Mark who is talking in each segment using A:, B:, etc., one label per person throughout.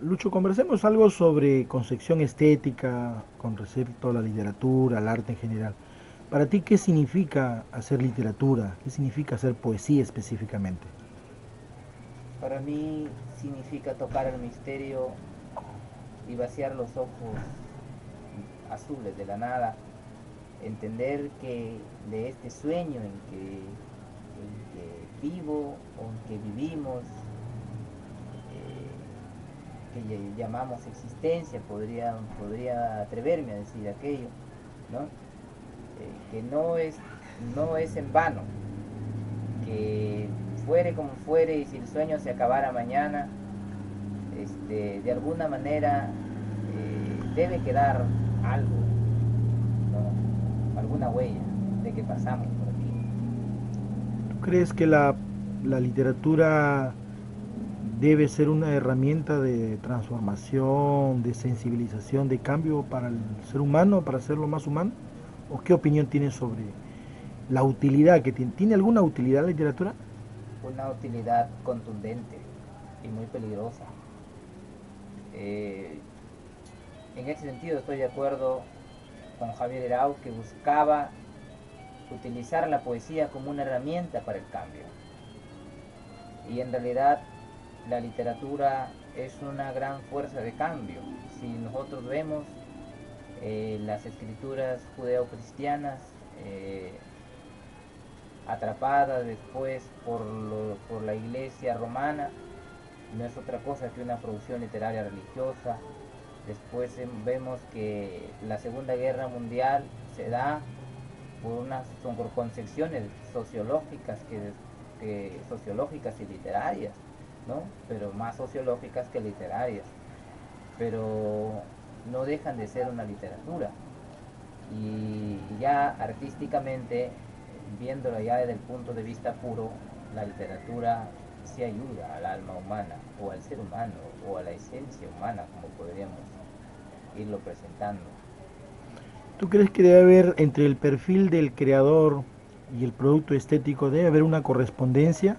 A: Lucho, conversemos algo sobre concepción estética con respecto a la literatura, al arte en general. Para ti, ¿qué significa hacer literatura? ¿Qué significa hacer poesía específicamente?
B: Para mí significa tocar el misterio y vaciar los ojos azules de la nada, entender que de este sueño en que vivo o en que vivimos, que llamamos existencia, podría atreverme a decir aquello, ¿no? Que no es en vano, que fuere como fuere y si el sueño se acabara mañana, de alguna manera debe quedar algo, ¿no? Alguna huella de que pasamos por aquí.
A: ¿Tú crees que la literatura debe ser una herramienta de transformación, de sensibilización, de cambio para el ser humano, para hacerlo más humano? ¿O qué opinión tienes sobre la utilidad que tiene? ¿Tiene alguna utilidad la literatura?
B: Una utilidad contundente y muy peligrosa. Eh, en ese sentido estoy de acuerdo con Javier Herau, que buscaba utilizar la poesía como una herramienta para el cambio. Y en realidad la literatura es una gran fuerza de cambio. Si nosotros vemos las escrituras judeocristianas, eh, atrapadas después por la iglesia romana, no es otra cosa que una producción literaria religiosa. Después vemos que la Segunda Guerra Mundial se da por concepciones sociológicas que sociológicas y literarias, ¿no? Pero más sociológicas que literarias. Pero no dejan de ser una literatura. Y ya artísticamente, viéndolo ya desde el punto de vista puro, la literatura sí ayuda al alma humana, o al ser humano, o a la esencia humana, como podríamos irlo presentando.
A: ¿Tú crees que debe haber entre el perfil del creador y el producto estético, debe haber una correspondencia?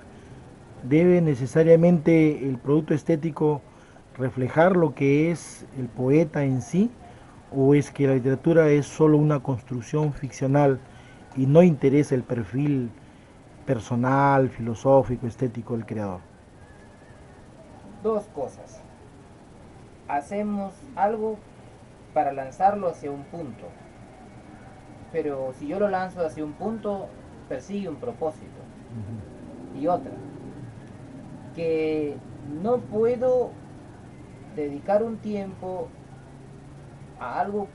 A: ¿Debe necesariamente el producto estético reflejar lo que es el poeta en sí? ¿O es que la literatura es solo una construcción ficcional y no interesa el perfil personal, filosófico, estético del creador?
B: Dos cosas. Hacemos algo para lanzarlo hacia un punto, pero si yo lo lanzo hacia un punto, persigue un propósito. Y otra, que no puedo dedicar un tiempo a algo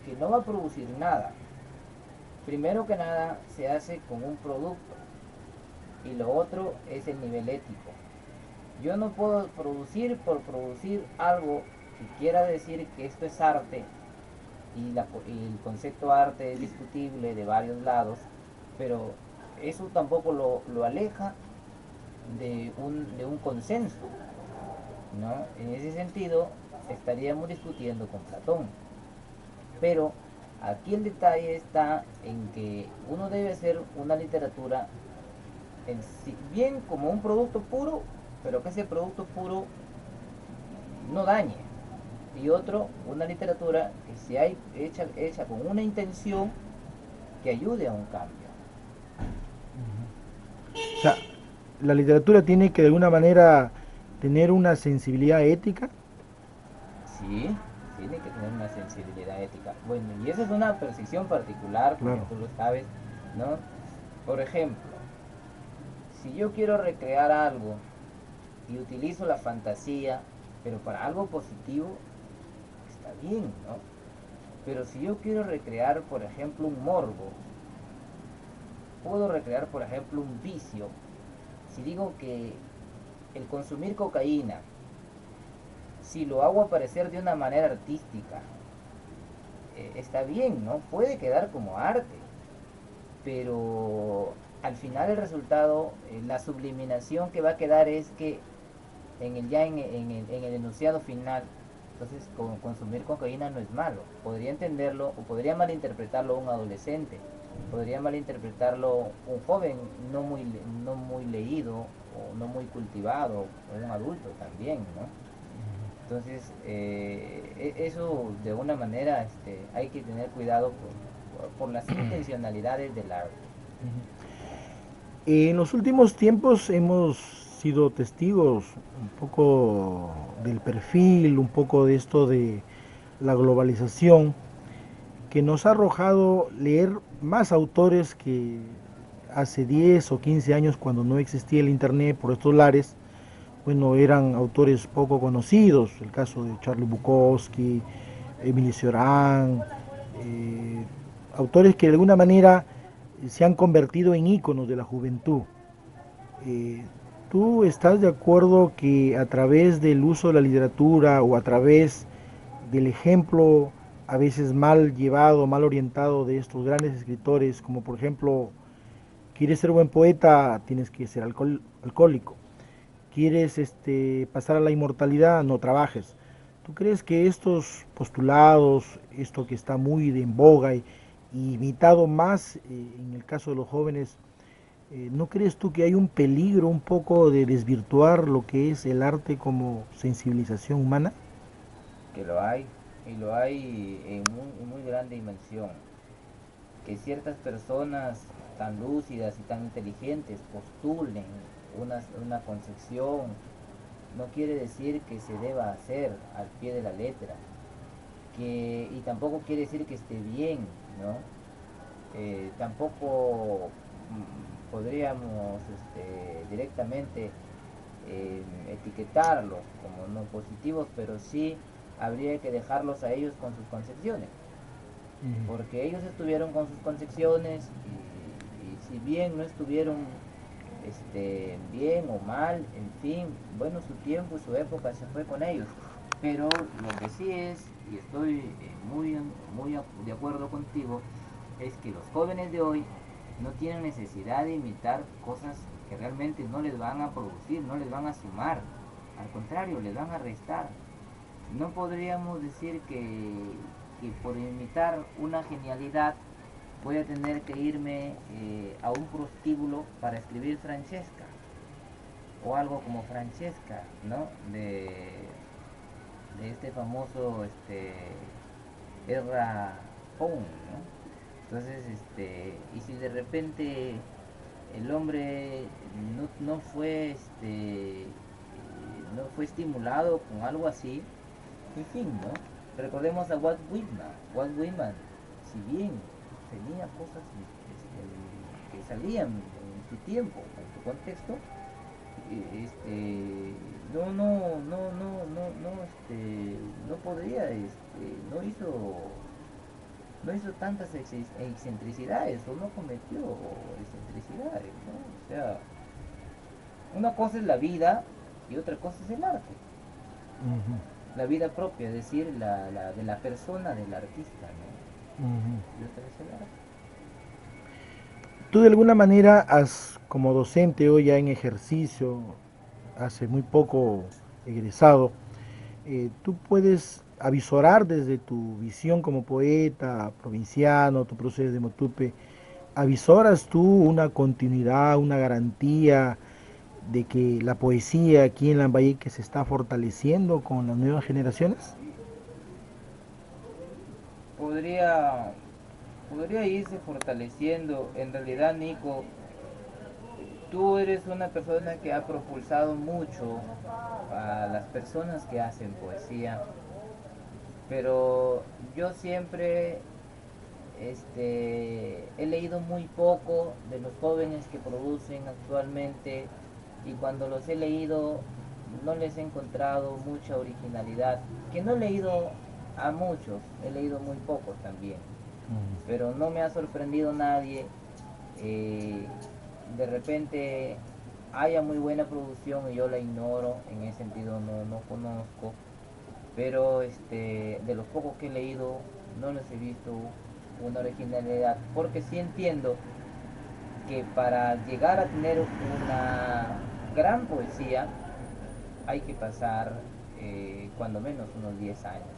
B: que no va a producir nada. Primero que nada, se hace con un producto y lo otro es el nivel ético. Yo no puedo producir por producir algo que quiera decir que esto es arte y el concepto arte es discutible de varios lados, pero eso tampoco lo aleja de un consenso, ¿no? En ese sentido, estaríamos discutiendo con Platón. Pero aquí el detalle está en que uno debe hacer una literatura bien como un producto puro, pero que ese producto puro no dañe. Y otro, una literatura que sea hecha con una intención que ayude a un cambio.
A: O sea, la literatura tiene que de alguna manera tener una sensibilidad ética.
B: Sí, tiene que tener una sensibilidad ética. Bueno, y esa es una precisión particular, como
A: Claro.
B: tú lo sabes, ¿no? Por ejemplo, si yo quiero recrear algo y utilizo la fantasía, pero para algo positivo, está bien, ¿no? Pero si yo quiero recrear, por ejemplo, un morbo, puedo recrear, por ejemplo, un vicio. Si digo que el consumir cocaína, si lo hago aparecer de una manera artística, está bien, ¿no? Puede quedar como arte, pero al final el resultado, la subliminación que va a quedar es que en el enunciado final, entonces consumir cocaína no es malo. Podría entenderlo o podría malinterpretarlo un adolescente, podría malinterpretarlo un joven no muy leído o no muy cultivado, o un adulto también, ¿no? Entonces, eso de alguna manera hay que tener cuidado por las intencionalidades del arte.
A: En los últimos tiempos hemos sido testigos un poco del perfil, un poco de esto de la globalización, que nos ha arrojado leer más autores que hace 10 o 15 años, cuando no existía el internet por estos lares. Bueno, eran autores poco conocidos, el caso de Charles Bukowski, Emile Cioran, eh, autores que de alguna manera se han convertido en íconos de la juventud. Eh, ¿Tú estás de acuerdo que a través del uso de la literatura o a través del ejemplo a veces mal llevado, mal orientado de estos grandes escritores, como por ejemplo, quieres ser buen poeta, tienes que ser alcohólico? ¿Quieres pasar a la inmortalidad? No trabajes. ¿Tú crees que estos postulados, esto que está muy de en boga y imitado más en el caso de los jóvenes, ¿no crees tú que hay un peligro un poco de desvirtuar lo que es el arte como sensibilización humana?
B: Que lo hay, y lo hay en muy grande dimensión. Que ciertas personas tan lúcidas y tan inteligentes postulen una concepción no quiere decir que se deba hacer al pie de la letra, y tampoco quiere decir que esté bien, ¿no? Tampoco podríamos directamente etiquetarlos como no positivos, pero sí habría que dejarlos a ellos con sus concepciones, porque ellos estuvieron con sus concepciones y si bien no estuvieron bien o mal, en fin, bueno, su tiempo y su época se fue con ellos. Pero lo que sí es, y estoy muy de acuerdo contigo, es que los jóvenes de hoy no tienen necesidad de imitar cosas que realmente no les van a producir, no les van a sumar, al contrario, les van a restar. No podríamos decir que por imitar una genialidad voy a tener que irme a un prostíbulo para escribir Francesca o algo como Francesca, ¿no? De este famoso Ezra Pound, ¿no? Entonces, y si de repente el hombre no fue estimulado con algo así, en fin, ¿no? Recordemos a Walt Whitman. Walt Whitman, si bien tenía cosas que salían en su tiempo, en su contexto, no podría, no hizo tantas excentricidades o no cometió excentricidades, ¿no? O sea, una cosa es la vida y otra cosa es el arte.
A: Ujú,
B: La vida propia, es decir, de la persona del artista, ¿no?
A: ujú.
B: Y otra es el arte.
A: Tú de alguna manera has, como docente hoy ya en ejercicio, hace muy poco egresado, tú puedes avisorar desde tu visión como poeta, provinciano, tu proceso de Motupe, avisoras tú una continuidad, una garantía de que la poesía aquí en Lambayeque se está fortaleciendo con las nuevas generaciones?
B: Podría, podría irse fortaleciendo. En realidad, Nico, tú eres una persona que ha propulsado mucho a las personas que hacen poesía, pero yo siempre he leído muy poco de los jóvenes que producen actualmente y cuando los he leído no les he encontrado mucha originalidad, que no he leído a muchos, he leído muy pocos también, pero no me ha sorprendido nadie. eh, de repente haya muy buena producción y yo la ignoro, en ese sentido no conozco, pero de los pocos que he leído no les he visto una originalidad, porque sí entiendo que para llegar a tener una gran poesía hay que pasar cuando menos unos 10 años.